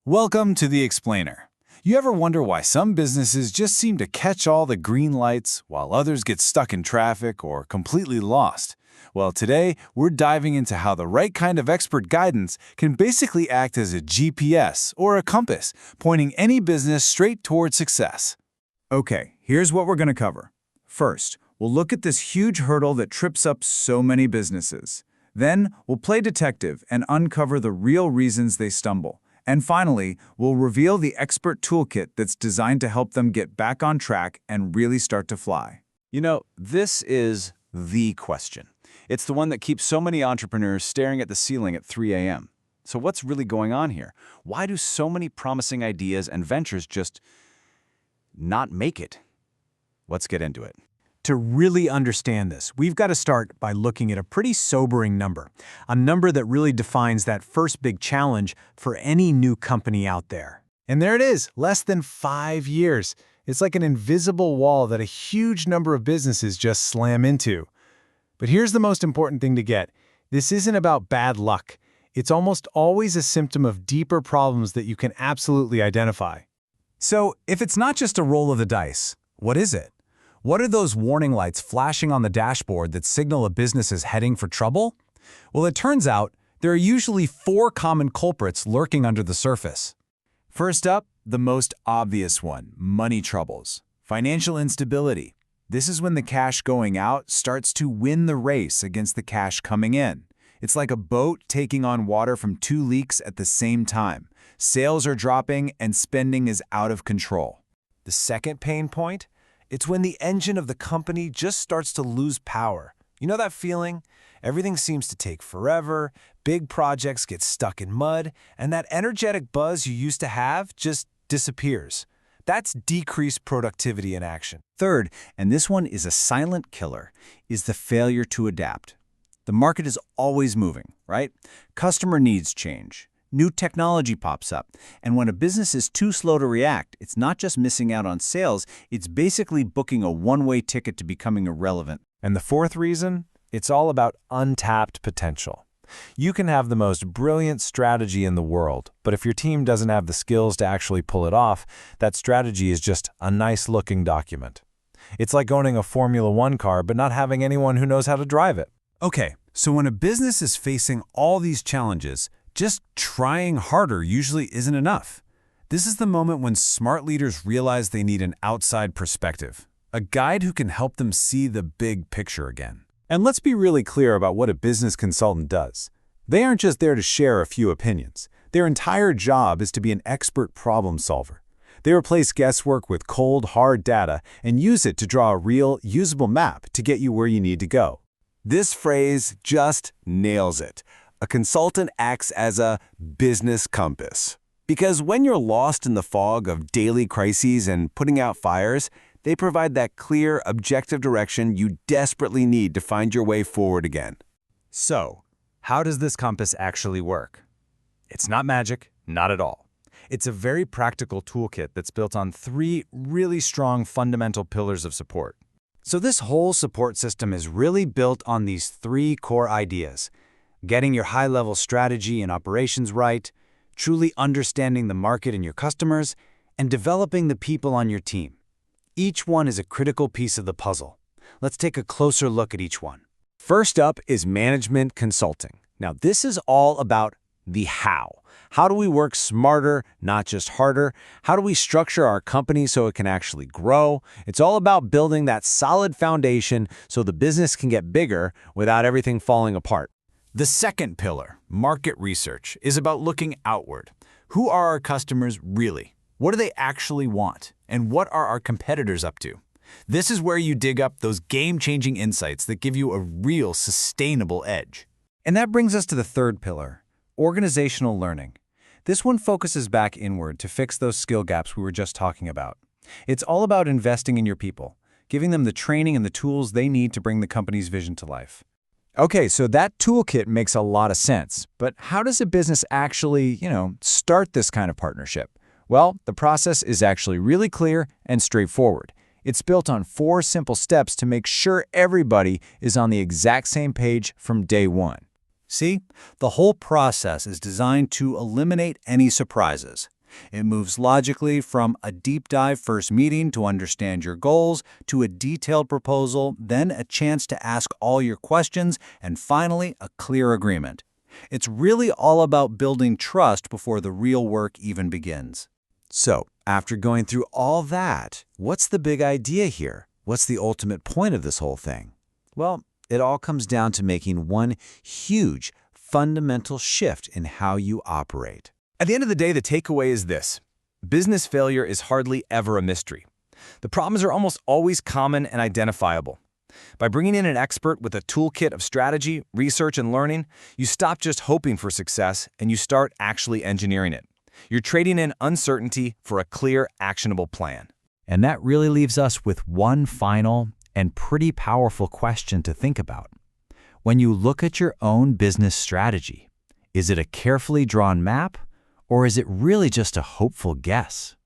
Welcome to The Explainer. You ever wonder why some businesses just seem to catch all the green lights while others get stuck in traffic or completely lost? Well, today we're diving into how the right kind of expert guidance can basically act as a GPS or a compass, pointing any business straight toward success. Okay, here's what we're going to cover. First, we'll look at this huge hurdle that trips up so many businesses. Then, we'll play detective and uncover the real reasons they stumble. And finally, we'll reveal the expert toolkit that's designed to help them get back on track and really start to fly. You know, this is the question. It's the one that keeps so many entrepreneurs staring at the ceiling at 3 a.m. So what's really going on here? Why do so many promising ideas and ventures just not make it? Let's get into it. To really understand this, we've got to start by looking at a pretty sobering number, a number that really defines that first big challenge for any new company out there. And there it is, less than 5 years. It's like an invisible wall that a huge number of businesses just slam into. But here's the most important thing to get. This isn't about bad luck. It's almost always a symptom of deeper problems that you can absolutely identify. So, if it's not just a roll of the dice, what is it? What are those warning lights flashing on the dashboard that signal a business is heading for trouble? Well, it turns out there are usually 4 common culprits lurking under the surface. First up, the most obvious one, money troubles. Financial instability. This is when the cash going out starts to win the race against the cash coming in. It's like a boat taking on water from 2 leaks at the same time. Sales are dropping and spending is out of control. The second pain point? It's when the engine of the company just starts to lose power. You know that feeling? Everything seems to take forever, big projects get stuck in mud, and that energetic buzz you used to have just disappears. That's decreased productivity in action. Third, and this one is a silent killer, is the failure to adapt. The market is always moving, right? Customer needs change. New technology pops up, and when a business is too slow to react, it's not just missing out on sales, it's basically booking a one-way ticket to becoming irrelevant. And the fourth reason? It's all about untapped potential. You can have the most brilliant strategy in the world, but if your team doesn't have the skills to actually pull it off, that strategy is just a nice-looking document. It's like owning a Formula One car but not having anyone who knows how to drive it. Okay, so when a business is facing all these challenges, just trying harder usually isn't enough. This is the moment when smart leaders realize they need an outside perspective, a guide who can help them see the big picture again. And let's be really clear about what a business consultant does. They aren't just there to share a few opinions. Their entire job is to be an expert problem solver. They replace guesswork with cold, hard data and use it to draw a real, usable map to get you where you need to go. This phrase just nails it. A consultant acts as a business compass. Because when you're lost in the fog of daily crises and putting out fires, they provide that clear, objective direction you desperately need to find your way forward again. So, how does this compass actually work? It's not magic, not at all. It's a very practical toolkit that's built on 3 really strong fundamental pillars of support. So this whole support system is really built on these 3 core ideas: getting your high-level strategy and operations right, truly understanding the market and your customers, and developing the people on your team. Each one is a critical piece of the puzzle. Let's take a closer look at each one. First up is management consulting. Now, this is all about the how. How do we work smarter, not just harder? How do we structure our company so it can actually grow? It's all about building that solid foundation so the business can get bigger without everything falling apart. The second pillar, market research, is about looking outward. Who are our customers really? What do they actually want? And what are our competitors up to? This is where you dig up those game-changing insights that give you a real sustainable edge. And that brings us to the third pillar, organizational learning. This one focuses back inward to fix those skill gaps we were just talking about. It's all about investing in your people, giving them the training and the tools they need to bring the company's vision to life. Okay, so that toolkit makes a lot of sense, but how does a business actually, start this kind of partnership? Well, the process is actually really clear and straightforward. It's built on 4 simple steps to make sure everybody is on the exact same page from day one. See, the whole process is designed to eliminate any surprises. It moves logically from a deep dive first meeting to understand your goals, to a detailed proposal, then a chance to ask all your questions, and finally, a clear agreement. It's really all about building trust before the real work even begins. So, after going through all that, what's the big idea here? What's the ultimate point of this whole thing? Well, it all comes down to making one huge, fundamental shift in how you operate. At the end of the day, the takeaway is this. Business failure is hardly ever a mystery. The problems are almost always common and identifiable. By bringing in an expert with a toolkit of strategy, research, and learning, you stop just hoping for success and you start actually engineering it. You're trading in uncertainty for a clear, actionable plan. And that really leaves us with one final and pretty powerful question to think about. When you look at your own business strategy, is it a carefully drawn map, or is it really just a hopeful guess?